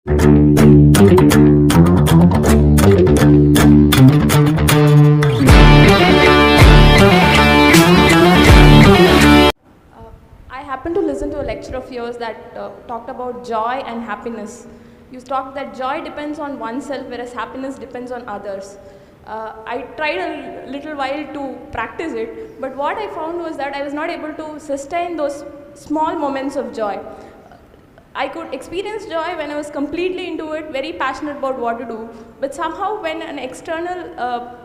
I happened to listen to a lecture of yours that talked about joy and happiness. You talked that joy depends on oneself, whereas happiness depends on others. I tried a little while to practice it, but what I found was that I was not able to sustain those small moments of joy. I could experience joy when I was completely into it, very passionate about what to do, but somehow when an external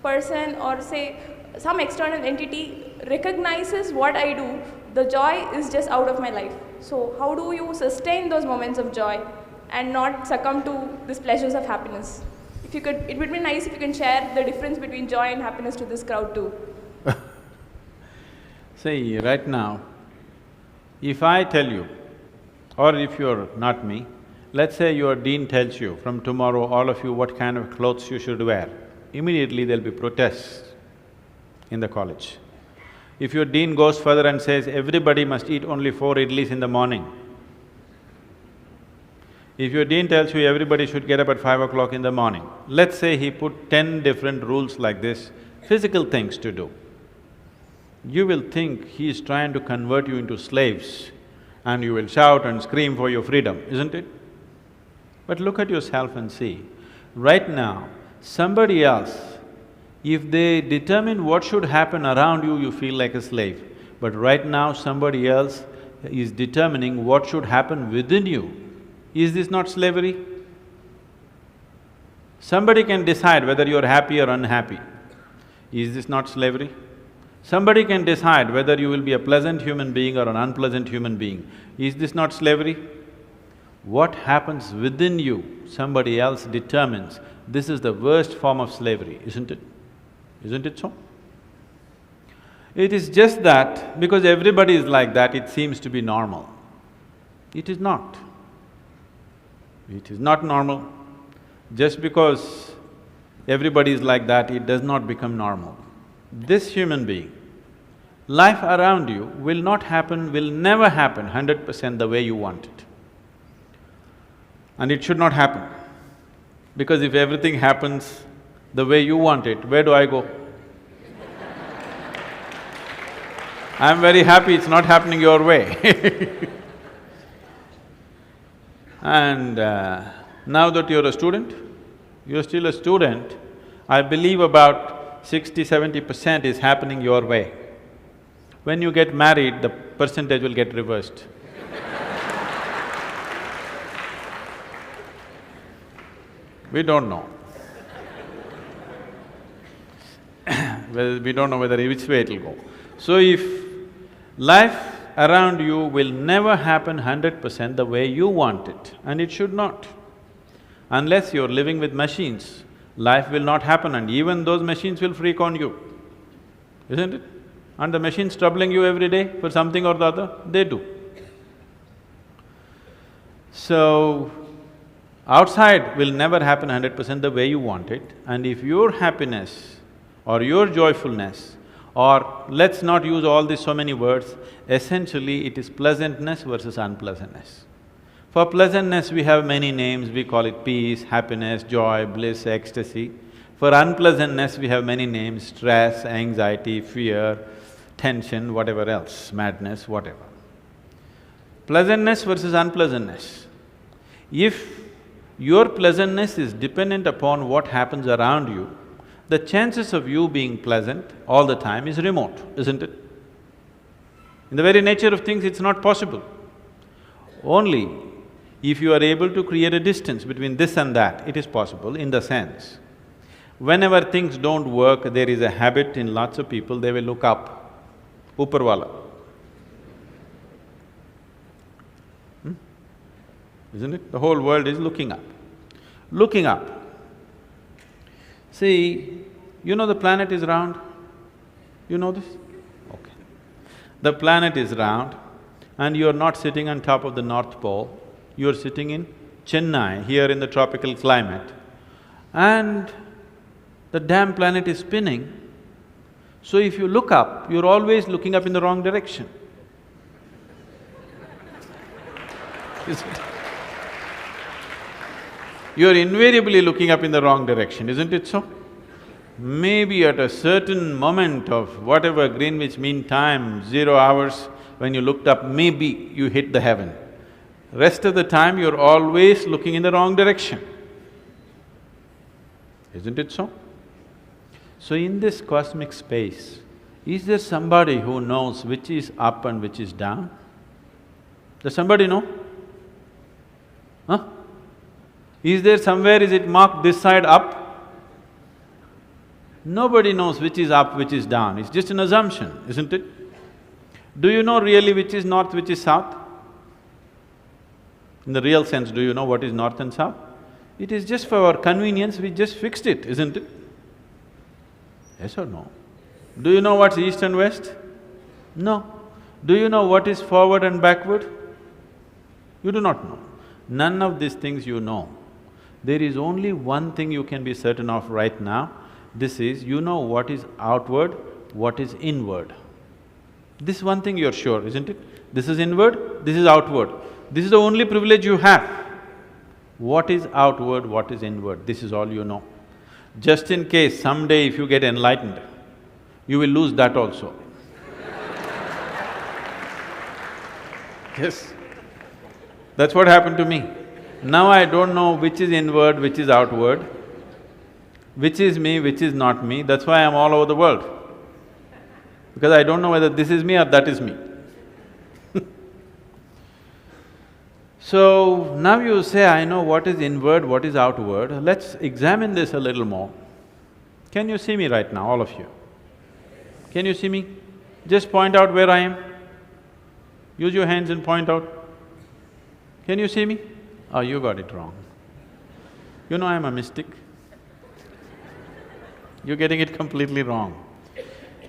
person or say some external entity recognizes what I do, the joy is just out of my life. So how do you sustain those moments of joy and not succumb to these pleasures of happiness? If you could, it would be nice if you can share the difference between joy and happiness to this crowd too. See, right now, if I tell you, or if you're not me, let's say your dean tells you, from tomorrow all of you what kind of clothes you should wear, immediately there'll be protests in the college. If your dean goes further and says, everybody must eat only 4 idlis in the morning, if your dean tells you everybody should get up at 5 o'clock in the morning, let's say he put 10 different rules like this, physical things to do, you will think he is trying to convert you into slaves and you will shout and scream for your freedom, isn't it? But look at yourself and see, right now, somebody else, if they determine what should happen around you, you feel like a slave. But right now, somebody else is determining what should happen within you. Is this not slavery? Somebody can decide whether you're happy or unhappy. Is this not slavery? Somebody can decide whether you will be a pleasant human being or an unpleasant human being. Is this not slavery? What happens within you, somebody else determines. This is the worst form of slavery, isn't it? Isn't it so? It is just that because everybody is like that, it seems to be normal. It is not. It is not normal. Just because everybody is like that, it does not become normal. This human being, life around you will not happen, will never happen 100% the way you want it. And it should not happen. Because if everything happens the way you want it, where do I go? I'm very happy it's not happening your way. And now that you're a student, you're still a student, I believe about 60–70% is happening your way. When you get married, the percentage will get reversed. We don't know. Well, we don't know whether which way it'll go. So if life around you will never happen 100% the way you want it, and it should not. Unless you're living with machines, life will not happen and even those machines will freak on you, isn't it? And the machines troubling you every day for something or the other, they do. So, outside will never happen 100% the way you want it, and if your happiness or your joyfulness, or let's not use all these so many words, essentially it is pleasantness versus unpleasantness. For pleasantness we have many names, we call it peace, happiness, joy, bliss, ecstasy. For unpleasantness we have many names, stress, anxiety, fear, tension, whatever else, madness, whatever. Pleasantness versus unpleasantness. If your pleasantness is dependent upon what happens around you, the chances of you being pleasant all the time is remote, isn't it? In the very nature of things, it's not possible. Only if you are able to create a distance between this and that, it is possible in the sense, whenever things don't work, there is a habit in lots of people, they will look up, Upperwala. Isn't it? The whole world is looking up. Looking up. See, you know the planet is round? You know this? Okay. The planet is round and you're not sitting on top of the North Pole, you're sitting in Chennai, here in the tropical climate, and the damn planet is spinning. So if you look up, you're always looking up in the wrong direction. Isn't it? you're invariably looking up in the wrong direction, isn't it so? Maybe at a certain moment of whatever Greenwich Mean Time, 0 hours, when you looked up, maybe you hit the heaven. Rest of the time, you're always looking in the wrong direction. Isn't it so? So in this cosmic space, is there somebody who knows which is up and which is down? Does somebody know? Huh? Is there somewhere, is it marked this side up? Nobody knows which is up, which is down, it's just an assumption, isn't it? Do you know really which is north, which is south? In the real sense, do you know what is north and south? It is just for our convenience, we just fixed it, isn't it? Yes or no? Do you know what's east and west? No. Do you know what is forward and backward? You do not know. None of these things you know. There is only one thing you can be certain of right now, this is, you know what is outward, what is inward. This one thing you're sure, isn't it? This is inward, this is outward. This is the only privilege you have. What is outward, what is inward, this is all you know. Just in case someday if you get enlightened, you will lose that also. Yes, that's what happened to me. Now I don't know which is inward, which is outward, which is me, which is not me, that's why I'm all over the world. Because I don't know whether this is me or that is me. So, now you say, I know what is inward, what is outward, let's examine this a little more. Can you see me right now, all of you? Can you see me? Just point out where I am. Use your hands and point out. Can you see me? Oh, you got it wrong. You know I'm a mystic. You're getting it completely wrong.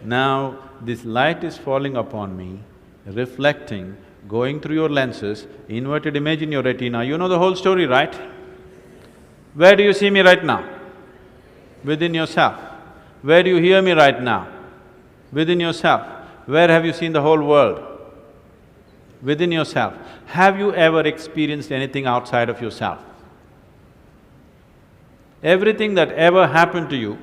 Now, this light is falling upon me, reflecting, going through your lenses, inverted image in your retina, you know the whole story, right? Where do you see me right now? Within yourself. Where do you hear me right now? Within yourself. Where have you seen the whole world? Within yourself. Have you ever experienced anything outside of yourself? Everything that ever happened to you,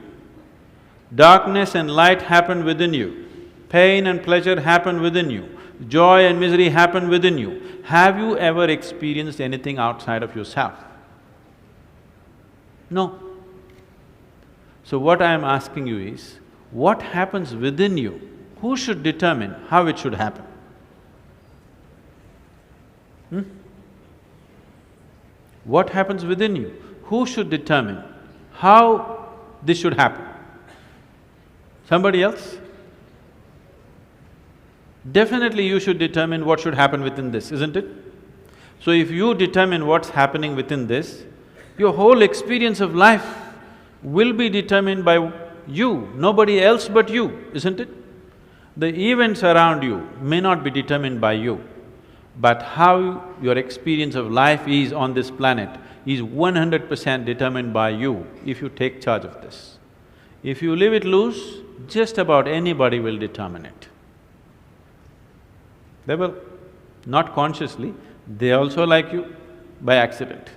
darkness and light happened within you, pain and pleasure happened within you, joy and misery happen within you. Have you ever experienced anything outside of yourself? No. So what I am asking you is, what happens within you? Who should determine how it should happen? What happens within you? Who should determine how this should happen? Somebody else? Definitely you should determine what should happen within this, isn't it? So if you determine what's happening within this, your whole experience of life will be determined by you, nobody else but you, isn't it? The events around you may not be determined by you, but how your experience of life is on this planet is 100% determined by you if you take charge of this. If you leave it loose, just about anybody will determine it. They will, not consciously, they also like you by accident.